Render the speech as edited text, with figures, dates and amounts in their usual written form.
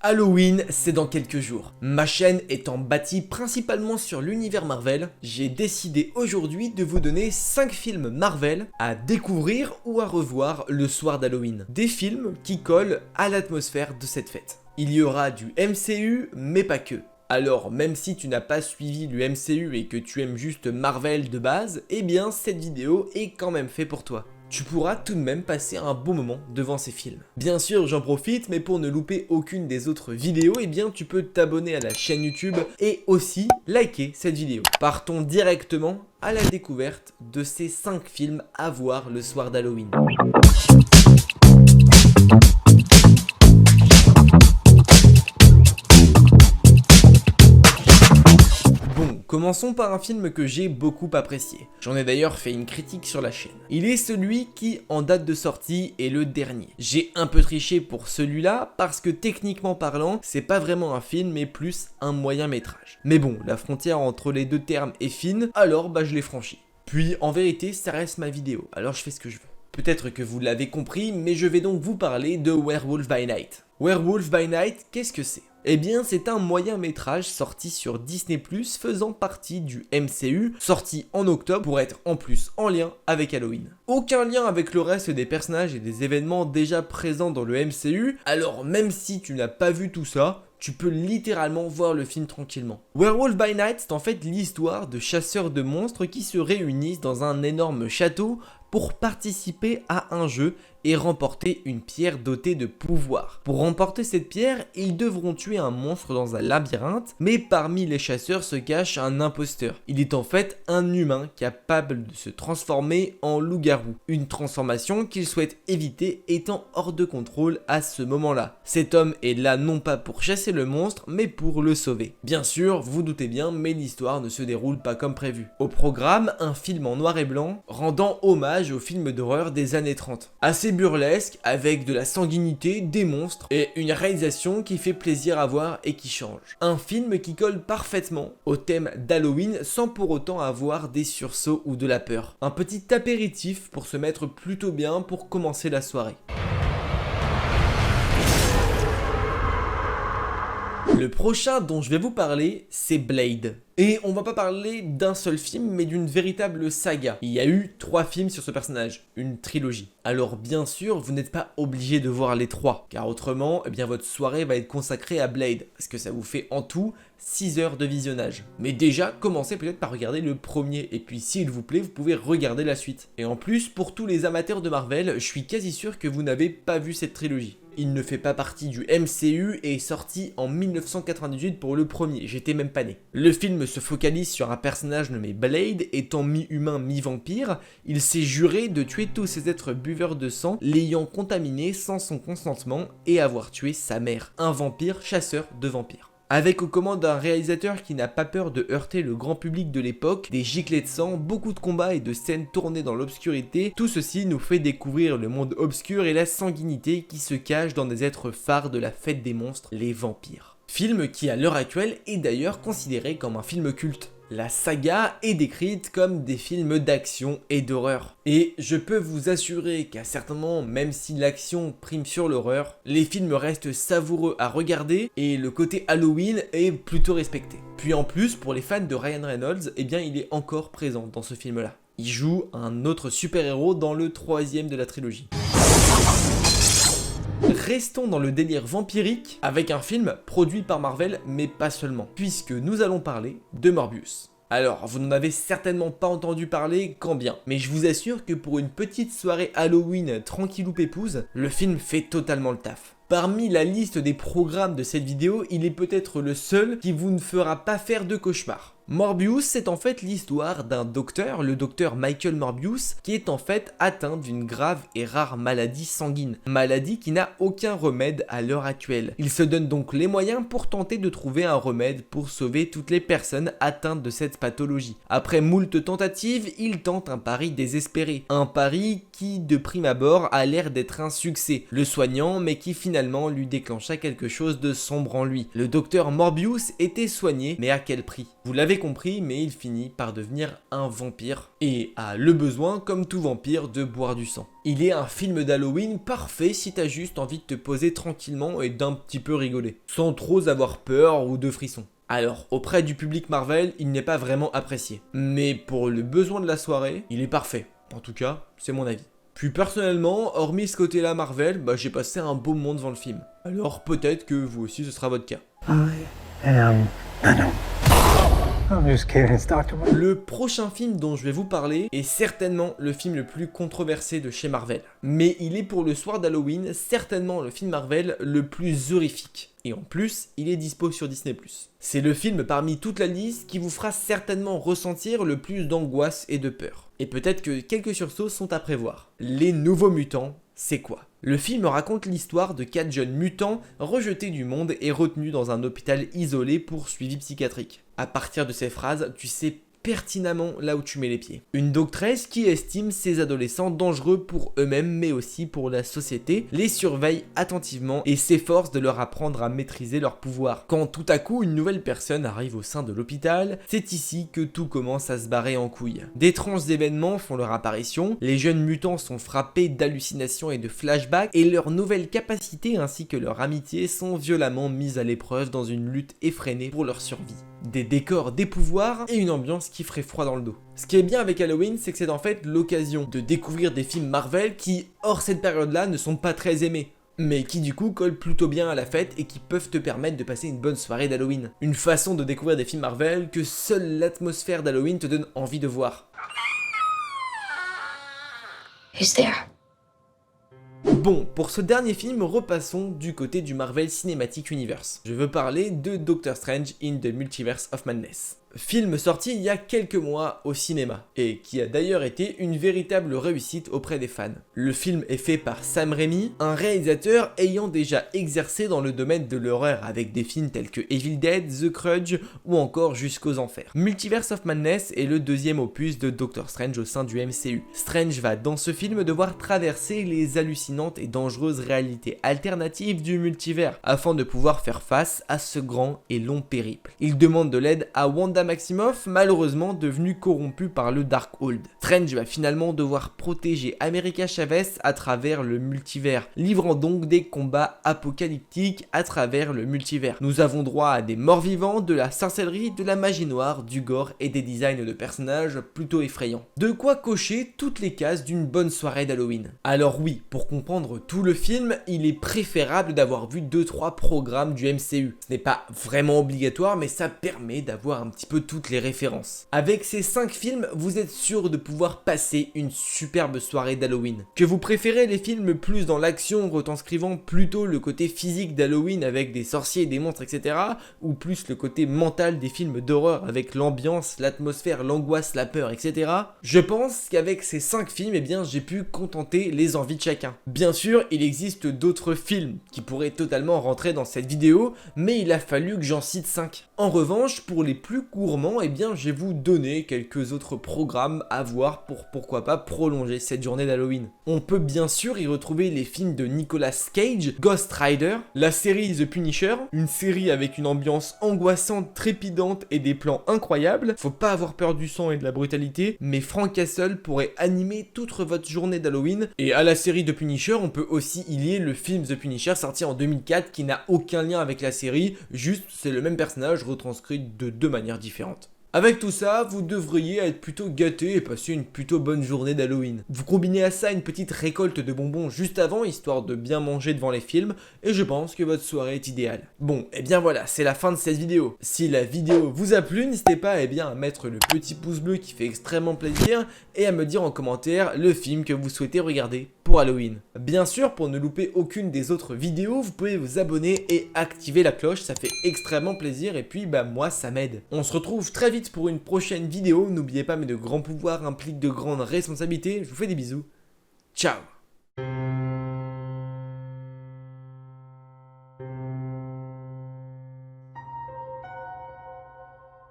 Halloween, c'est dans quelques jours. Ma chaîne étant bâtie principalement sur l'univers Marvel, j'ai décidé aujourd'hui de vous donner 5 films Marvel à découvrir ou à revoir le soir d'Halloween. Des films qui collent à l'atmosphère de cette fête. Il y aura du MCU, mais pas que. Alors, même si tu n'as pas suivi le MCU et que tu aimes juste Marvel de base, eh bien cette vidéo est quand même faite pour toi. Tu pourras tout de même passer un bon moment devant ces films. Bien sûr, j'en profite, mais pour ne louper aucune des autres vidéos, eh bien tu peux t'abonner à la chaîne YouTube et aussi liker cette vidéo. Partons directement à la découverte de ces 5 films à voir le soir d'Halloween. Commençons par un film que j'ai beaucoup apprécié. J'en ai d'ailleurs fait une critique sur la chaîne. Il est celui qui, en date de sortie, est le dernier. J'ai un peu triché pour celui-là parce que techniquement parlant, c'est pas vraiment un film mais plus un moyen métrage. Mais bon, la frontière entre les deux termes est fine, alors je l'ai franchi. Puis en vérité, ça reste ma vidéo, alors je fais ce que je veux. Peut-être que vous l'avez compris, mais je vais donc vous parler de Werewolf by Night. Werewolf by Night, qu'est-ce que c'est ? Eh bien, c'est un moyen métrage sorti sur Disney+, faisant partie du MCU, sorti en octobre pour être en plus en lien avec Halloween. Aucun lien avec le reste des personnages et des événements déjà présents dans le MCU, alors même si tu n'as pas vu tout ça, tu peux littéralement voir le film tranquillement. Werewolf by Night, c'est en fait l'histoire de chasseurs de monstres qui se réunissent dans un énorme château pour participer à un jeu et remporter une pierre dotée de pouvoir. Pour remporter cette pierre, ils devront tuer un monstre dans un labyrinthe, mais parmi les chasseurs se cache un imposteur. Il est en fait un humain capable de se transformer en loup-garou, une transformation qu'il souhaite éviter étant hors de contrôle à ce moment-là. Cet homme est là non pas pour chasser le monstre, mais pour le sauver. Bien sûr, vous doutez bien, mais l'histoire ne se déroule pas comme prévu. Au programme, un film en noir et blanc, rendant hommage aux films d'horreur des années 30. Assez burlesque, avec de la sanguinité, des monstres, et une réalisation qui fait plaisir à voir et qui change. Un film qui colle parfaitement au thème d'Halloween sans pour autant avoir des sursauts ou de la peur. Un petit apéritif pour se mettre plutôt bien pour commencer la soirée. Le prochain dont je vais vous parler, c'est Blade. Et on va pas parler d'un seul film, mais d'une véritable saga. Il y a eu 3 films sur ce personnage, une trilogie. Alors bien sûr, vous n'êtes pas obligé de voir les 3, car autrement, eh bien votre soirée va être consacrée à Blade, parce que ça vous fait en tout 6 heures de visionnage. Mais déjà, commencez peut-être par regarder le premier, et puis s'il vous plaît, vous pouvez regarder la suite. Et en plus, pour tous les amateurs de Marvel, je suis quasi sûr que vous n'avez pas vu cette trilogie. Il ne fait pas partie du MCU et est sorti en 1998 pour le premier, j'étais même pas né. Le film se focalise sur un personnage nommé Blade, étant mi-humain, mi-vampire. Il s'est juré de tuer tous ces êtres buveurs de sang, l'ayant contaminé sans son consentement et avoir tué sa mère, un vampire chasseur de vampires. Avec aux commandes un réalisateur qui n'a pas peur de heurter le grand public de l'époque, des giclées de sang, beaucoup de combats et de scènes tournées dans l'obscurité, tout ceci nous fait découvrir le monde obscur et la sanguinité qui se cache dans des êtres phares de la fête des monstres, les vampires. Film qui à l'heure actuelle est d'ailleurs considéré comme un film culte. La saga est décrite comme des films d'action et d'horreur. Et je peux vous assurer qu'à certains moments, même si l'action prime sur l'horreur, les films restent savoureux à regarder et le côté Halloween est plutôt respecté. Puis en plus, pour les fans de Ryan Reynolds, eh bien il est encore présent dans ce film-là. Il joue un autre super-héros dans le 3e de la trilogie. Restons dans le délire vampirique avec un film produit par Marvel, mais pas seulement, puisque nous allons parler de Morbius. Alors, vous n'en avez certainement pas entendu parler, quand bien, mais je vous assure que pour une petite soirée Halloween tranquillou pépouze, le film fait totalement le taf. Parmi la liste des programmes de cette vidéo, il est peut-être le seul qui vous ne fera pas faire de cauchemar. Morbius, c'est en fait l'histoire d'un docteur, le docteur Michael Morbius, qui est en fait atteint d'une grave et rare maladie sanguine. Maladie qui n'a aucun remède à l'heure actuelle. Il se donne donc les moyens pour tenter de trouver un remède pour sauver toutes les personnes atteintes de cette pathologie. Après moult tentatives, il tente un pari désespéré. Un pari qui, de prime abord, a l'air d'être un succès. Le soignant, mais qui finalement lui déclencha quelque chose de sombre en lui. Le docteur Morbius était soigné, mais à quel prix ? Vous l'avez l'ai compris, mais il finit par devenir un vampire et a le besoin, comme tout vampire, de boire du sang. Il est un film d'Halloween parfait si t'as juste envie de te poser tranquillement et d'un petit peu rigoler, sans trop avoir peur ou de frissons. Alors, auprès du public Marvel, il n'est pas vraiment apprécié. Mais pour le besoin de la soirée, il est parfait. En tout cas, c'est mon avis. Puis personnellement, hormis ce côté-là Marvel, j'ai passé un beau moment devant le film. Alors peut-être que vous aussi ce sera votre cas. Le prochain film dont je vais vous parler est certainement le film le plus controversé de chez Marvel. Mais il est pour le soir d'Halloween certainement le film Marvel le plus horrifique. Et en plus, il est dispo sur Disney+. C'est le film parmi toute la liste qui vous fera certainement ressentir le plus d'angoisse et de peur. Et peut-être que quelques sursauts sont à prévoir. Les Nouveaux Mutants, c'est quoi? Le film raconte l'histoire de 4 jeunes mutants rejetés du monde et retenus dans un hôpital isolé pour suivi psychiatrique. À partir de ces phrases, tu sais pertinemment là où tu mets les pieds. Une doctresse qui estime ces adolescents dangereux pour eux-mêmes mais aussi pour la société, les surveille attentivement et s'efforce de leur apprendre à maîtriser leur pouvoir. Quand tout à coup une nouvelle personne arrive au sein de l'hôpital, c'est ici que tout commence à se barrer en couille. D'étranges événements font leur apparition, les jeunes mutants sont frappés d'hallucinations et de flashbacks et leurs nouvelles capacités ainsi que leur amitié sont violemment mises à l'épreuve dans une lutte effrénée pour leur survie. Des décors, des pouvoirs et une ambiance qui ferait froid dans le dos. Ce qui est bien avec Halloween, c'est que c'est en fait l'occasion de découvrir des films Marvel qui, hors cette période-là, ne sont pas très aimés, mais qui du coup collent plutôt bien à la fête et qui peuvent te permettre de passer une bonne soirée d'Halloween. Une façon de découvrir des films Marvel que seule l'atmosphère d'Halloween te donne envie de voir. Who's there? Bon, pour ce dernier film, repassons du côté du Marvel Cinematic Universe. Je veux parler de Doctor Strange in the Multiverse of Madness. Film sorti il y a quelques mois au cinéma, et qui a d'ailleurs été une véritable réussite auprès des fans. Le film est fait par Sam Raimi, un réalisateur ayant déjà exercé dans le domaine de l'horreur avec des films tels que Evil Dead, The Grudge ou encore Jusqu'aux Enfers. Multiverse of Madness est le deuxième opus de Doctor Strange au sein du MCU. Strange va dans ce film devoir traverser les hallucinantes et dangereuses réalités alternatives du multivers afin de pouvoir faire face à ce grand et long périple. Il demande de l'aide à Wanda Maximoff, malheureusement devenu corrompu par le Darkhold. Strange va finalement devoir protéger America Chavez à travers le multivers, livrant donc des combats apocalyptiques à travers le multivers. Nous avons droit à des morts vivants, de la sorcellerie, de la magie noire, du gore et des designs de personnages plutôt effrayants. De quoi cocher toutes les cases d'une bonne soirée d'Halloween. Alors oui, pour comprendre tout le film, il est préférable d'avoir vu 2-3 programmes du MCU. Ce n'est pas vraiment obligatoire, mais ça permet d'avoir un petit peu toutes les références. Avec ces 5 films, vous êtes sûr de pouvoir passer une superbe soirée d'Halloween. Que vous préférez les films plus dans l'action, retranscrivant plutôt le côté physique d'Halloween avec des sorciers, des monstres, etc. ou plus le côté mental des films d'horreur avec l'ambiance, l'atmosphère, l'angoisse, la peur, etc. Je pense qu'avec ces 5 films, j'ai pu contenter les envies de chacun. Bien sûr, il existe d'autres films qui pourraient totalement rentrer dans cette vidéo, mais il a fallu que j'en cite 5. En revanche, pour les plus gourmands, je vais vous donner quelques autres programmes à voir pour pourquoi pas prolonger cette journée d'Halloween. On peut bien sûr y retrouver les films de Nicolas Cage, Ghost Rider, la série The Punisher, une série avec une ambiance angoissante, trépidante et des plans incroyables. Faut pas avoir peur du sang et de la brutalité, mais Frank Castle pourrait animer toute votre journée d'Halloween. Et à la série The Punisher, on peut aussi y lier le film The Punisher sorti en 2004 qui n'a aucun lien avec la série, juste c'est le même personnage retranscrit de deux manières différentes. Avec tout ça, vous devriez être plutôt gâté et passer une plutôt bonne journée d'Halloween. Vous combinez à ça une petite récolte de bonbons juste avant, histoire de bien manger devant les films, et je pense que votre soirée est idéale. Bon, voilà, c'est la fin de cette vidéo. Si la vidéo vous a plu, n'hésitez pas à mettre le petit pouce bleu qui fait extrêmement plaisir, et à me dire en commentaire le film que vous souhaitez regarder pour Halloween. Bien sûr, pour ne louper aucune des autres vidéos, vous pouvez vous abonner et activer la cloche, ça fait extrêmement plaisir, et puis moi ça m'aide. On se retrouve très vite pour une prochaine vidéo, n'oubliez pas, mais de grands pouvoirs impliquent de grandes responsabilités. Je vous fais des bisous, ciao.